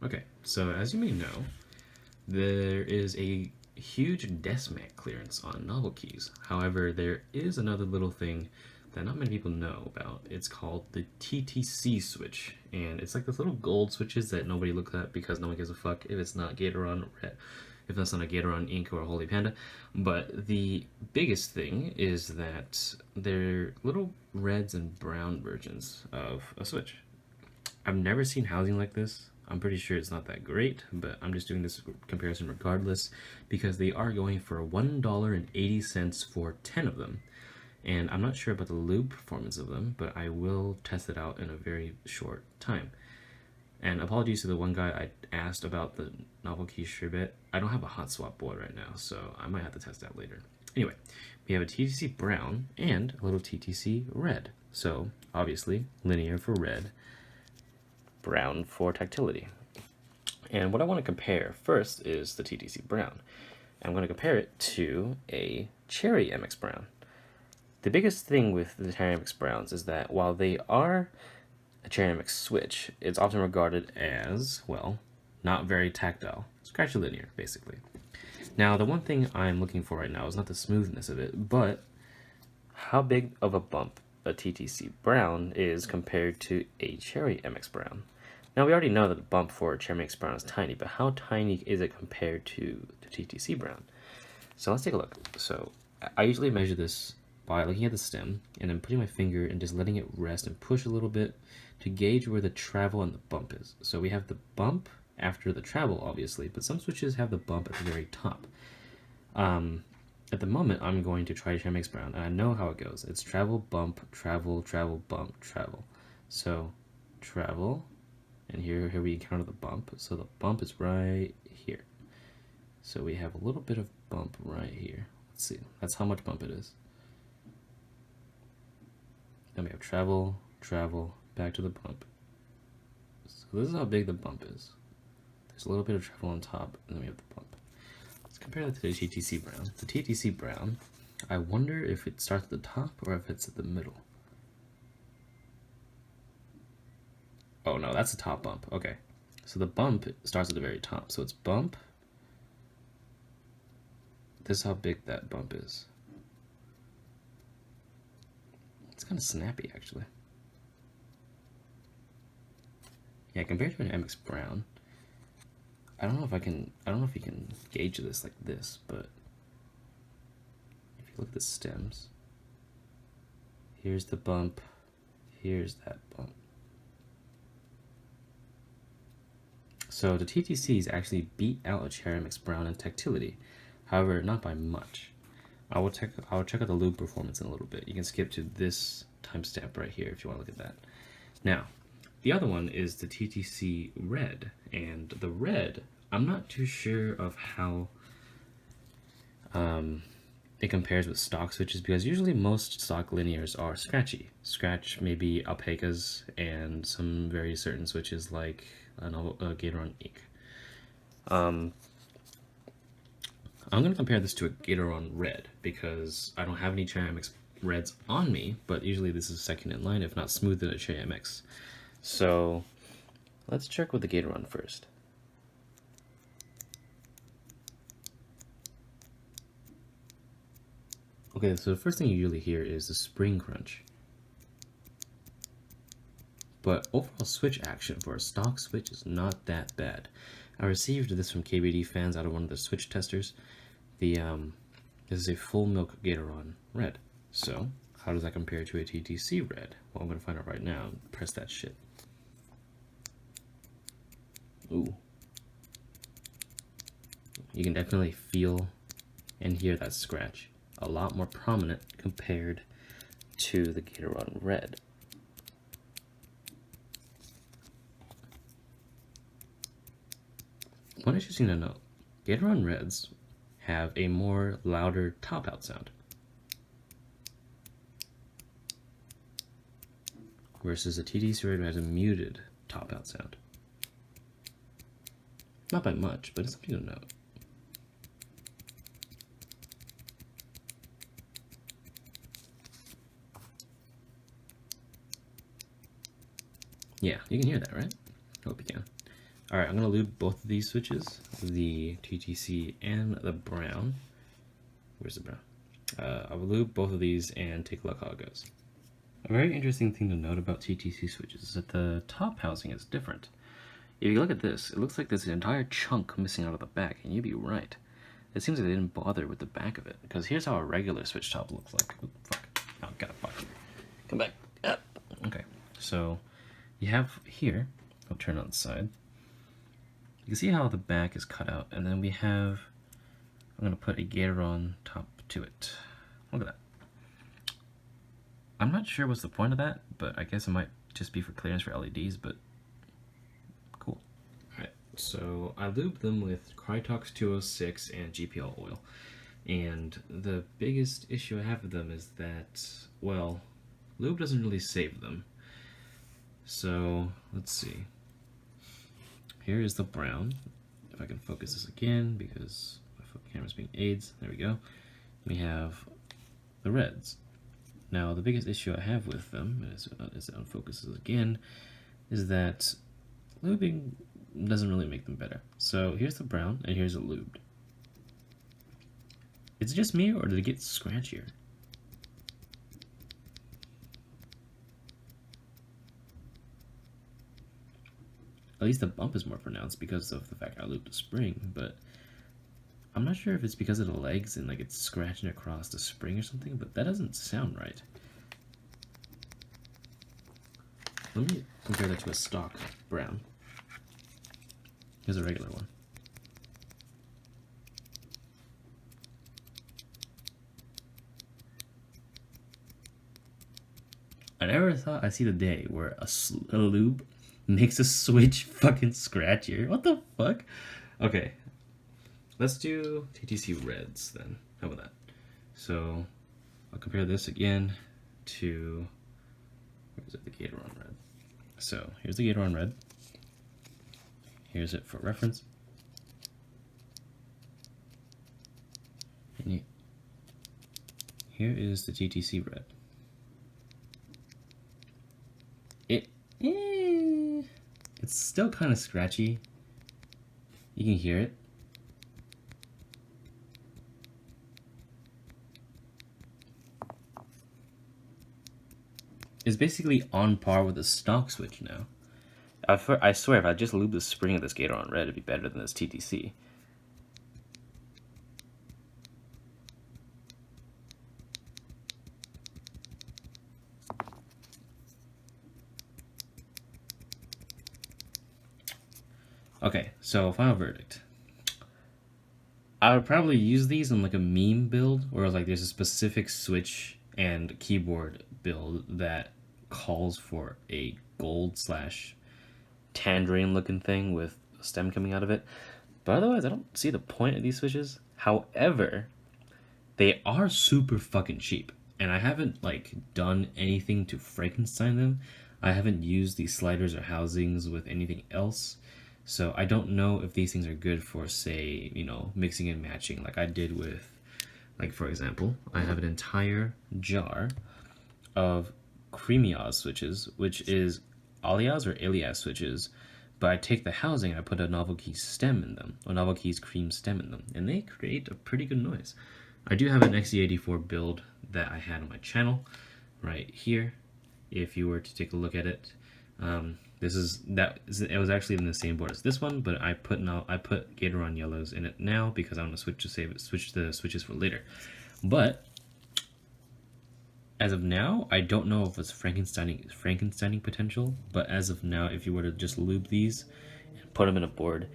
Okay, so as you may know, there is a huge decimat clearance on novel keys. However, there is another little thing that not many people know about. It's called the TTC switch, and it's like those little gold switches that nobody looks at because no one gives a fuck if it's not Gateron Red, if that's not a Gateron Ink or a Holy Panda. But the biggest thing is that they're little reds and brown versions of a switch. I've never seen housing like this. I'm pretty sure it's not that great, but I'm just doing this comparison regardless because they are going for $1.80 for 10 of them. And I'm not sure about the lube performance of them, but I will test it out in a very short time. And apologies to the one guy I asked about the novel key sherbet. I don't have a hot swap board right now, so I might have to test that later. Anyway, we have a TTC brown and a little TTC red. So obviously linear for red, brown for tactility. And what I want to compare first is the TTC brown. I'm going to compare it to a cherry MX brown. The biggest thing with the cherry MX browns is that while they are a cherry MX switch, it's often regarded as, well, not very tactile. Scratchy linear, basically. Now, the one thing I'm looking for right now is not the smoothness of it, but how big of a bump a TTC brown is compared to a cherry MX brown. Now, we already know that the bump for a cherry MX brown is tiny, but how tiny is it compared to the TTC brown? So let's take a look. So I usually measure this by looking at the stem and then putting my finger and just letting it rest and push a little bit to gauge where the travel and the bump is. So we have the bump after the travel, obviously, but some switches have the bump at the very top. At the moment, I'm going to try cherry MX brown, and I know how it goes. It's travel, bump, travel, travel, bump, travel. So travel, and here we encounter the bump. So the bump is right here. So we have a little bit of bump right here. Let's see, that's how much bump it is. Then we have travel, travel, back to the bump. So this is how big the bump is. There's a little bit of travel on top, and then we have the bump. Let's compare that to the TTC brown. The TTC brown, I wonder if it starts at the top or if it's at the middle. Oh no, that's the top bump. Okay. So the bump starts at the very top. So it's bump. This is how big that bump is. It's kind of snappy, actually. Yeah, compared to an MX brown, I don't know if you can gauge this like this, but if you look at the stems, here's the bump, here's that bump. So the TTCs actually beat out a cherry MX brown in tactility, however, not by much. I'll check out the lube performance in a little bit. You can skip to this timestamp right here if you want to look at that. Now, the other one is the TTC Red, and the red, I'm not too sure of how it compares with stock switches, because usually most stock linears are scratchy. Scratch maybe alpacas and some very certain switches like Gateron Ink. I'm going to compare this to a Gateron Red because I don't have any cherry MX Reds on me, but usually this is second in line, if not smoother than a cherry MX. So let's check with the Gateron first. Okay, so the first thing you usually hear is the spring crunch. But overall switch action for a stock switch is not that bad. I received this from KBD fans out of one of the switch testers. This is a full milk Gateron Red. So how does that compare to a TTC Red? Well, I'm going to find out right now. Press that shit. Ooh. You can definitely feel and hear that scratch. A lot more prominent compared to the Gateron Red. One interesting to note, Gateron Reds have a more louder top-out sound, versus the TTC Red has a muted top-out sound. Not by much, but it's something to note. Yeah, you can hear that, right? I hope you can. Alright, I'm going to lube both of these switches, the TTC and the brown. Where's the brown? I will lube both of these and take a look how it goes. A very interesting thing to note about TTC switches is that the top housing is different. If you look at this, it looks like there's an entire chunk missing out of the back, and you'd be right. It seems like they didn't bother with the back of it, because here's how a regular switch top looks like. Ooh, fuck. Oh, gotta fuck. Come back. Ah. Okay, so you have here, I'll turn on the side. You can see how the back is cut out, and then we have, I'm gonna put a Gateron top to it. Look at that. I'm not sure what's the point of that, but I guess it might just be for clearance for LEDs, but cool. Alright, so I lubed them with Krytox 206 and GPL oil. And the biggest issue I have with them is that, well, lube doesn't really save them. So, let's see. Here is the brown. If I can focus this again, because my camera's being aids. There we go. We have the reds. Now, the biggest issue I have with them, as it unfocuses again, is that lubing doesn't really make them better. So here's the brown, and here's the lubed. Is it just me, or did it get scratchier? At least the bump is more pronounced because of the fact I lubed the spring, but I'm not sure if it's because of the legs and like it's scratching across the spring or something, but that doesn't sound right. Let me compare that to a stock brown. Here's a regular one. I never thought I'd see the day where a lube makes a switch fucking scratchier. What the fuck? Okay. Let's do TTC Reds then. How about that? So I'll compare this again to, where is it, the Gateron Red. So here's the Gateron Red. Here's it for reference. And here is the TTC Red. It's still kind of scratchy. You can hear it. It's basically on par with the stock switch now. I swear, if I just lube the spring of this Gateron Red, it'd be better than this TTC. Okay, so final verdict. I would probably use these on like a meme build, where like there's a specific switch and keyboard build that calls for a gold / tangerine looking thing with a stem coming out of it. But otherwise, I don't see the point of these switches. However, they are super fucking cheap, and I haven't like done anything to Frankenstein them. I haven't used these sliders or housings with anything else. So I don't know if these things are good for, say, you know, mixing and matching like I did with, like, for example, I have an entire jar of Creamiaz switches, which is Aliaz or Aliaz switches, but I take the housing and I put a Novel Keys stem in them, a Novel Keys cream stem in them, and they create a pretty good noise. I do have an XE84 build that I had on my channel right here, if you were to take a look at it. It was actually in the same board as this one, but I put Gateron yellows in it now because I want to switch the switches for later. But as of now, I don't know if it's Frankensteining potential, but as of now, if you were to just lube these and put them in a board,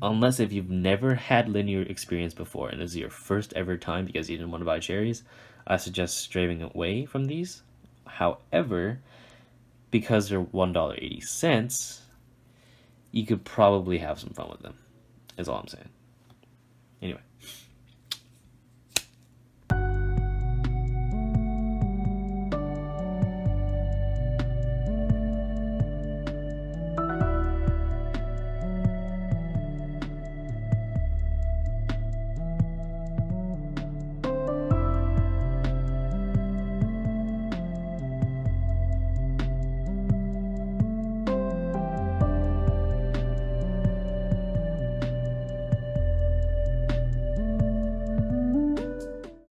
unless if you've never had linear experience before and this is your first ever time because you didn't want to buy cherries, I suggest straying away from these. However, because they're $1.80, you could probably have some fun with them, is all I'm saying. Anyway.